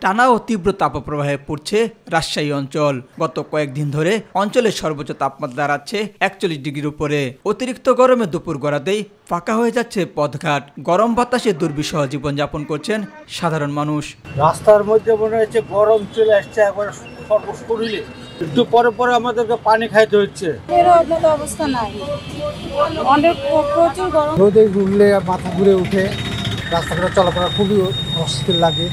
টানা ও তীব্র তাপপ্রবাহে পড়ছে রাজশাহী অঞ্চল। গত কয়েকদিন ধরে অঞ্চলের সর্বোচ্চ তাপমাত্রা দাঁড়াচ্ছে 41 ডিগ্রির উপরে। অতিরিক্ত গরমে দুপুর গড়াতেই ফাঁকা হয়ে যাচ্ছে পথঘাট। গরম বাতাসে দুর্বিষহ জীবনযাপন করছেন সাধারণ মানুষ। রাস্তার মধ্যে মনে হচ্ছে গরম চলে আসছে, একবার শরীরে একটু পরে পরে আমাদেরকে পানি খাইতে হচ্ছে। অবস্থা নাই, অনেক প্রচুর গরম। রোদে ঘুরলে মাথা ঘুরে উঠে, রাস্তাঘাটে চলাফেরা খুবই অস্থির লাগে,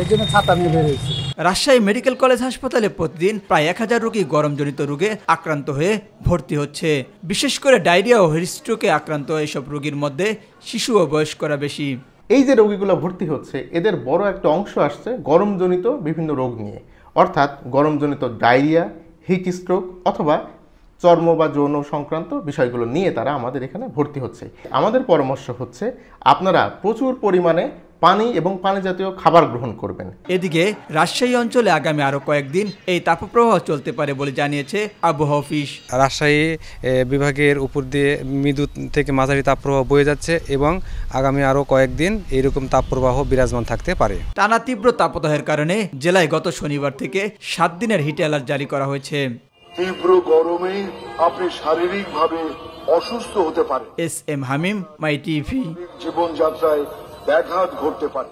এই জন্য ছাতা নিয়ে বেরিয়েছি। রাজশাহী মেডিকেল কলেজ হাসপাতালে প্রতিদিন প্রায় 1000 রোগী গরমজনিত রোগে আক্রান্ত হয়ে ভর্তি হচ্ছে। বিশেষ করে ডায়রিয়া ও হিটস্ট্রোকে আক্রান্ত এসব রোগীর মধ্যে শিশু ও বয়স্করা বেশি। এই যে রোগীগুলো ভর্তি হচ্ছে, এদের বড় একটা অংশ আসছে গরমজনিত বিভিন্ন রোগ নিয়ে, অর্থাৎ গরমজনিত ডায়রিয়া, হিট স্ট্রোক অথবা চর্ম বা যৌন সংক্রান্ত বিষয়গুলো নিয়ে তারা আমাদের এখানে ভর্তি হচ্ছে। আমাদের পরামর্শ হচ্ছে আপনারা প্রচুর পরিমাণে পানি এবং পানি জাতীয় খাবার গ্রহণ করবেন। এদিকে রাজশাহী অঞ্চলে আগামী আরো কয়েকদিন এই তাপপ্রবাহ চলতে পারে বলে জানিয়েছে আবহাওয়া অফিস। রাজশাহী বিভাগের উপর দিয়ে মৃদু থেকে মাঝারি তাপপ্রবাহ বয়ে যাচ্ছে এবং আগামী আরো কয়েকদিন এইরকম তাপপ্রবাহ বিরাজমান থাকতে পারে। টানা তীব্র তাপদাহের কারণে জেলায় গত শনিবার থেকে 7 দিনের হিট অ্যালার্ট জারি করা হয়েছে। তীব্র গরমে আপনি শারীরিকভাবে অসুস্থ হতে পারেন। এস এম হামিম, মাই টিভি। জীবনযাত্রায় ব্যাঘাত ঘটতে পারে।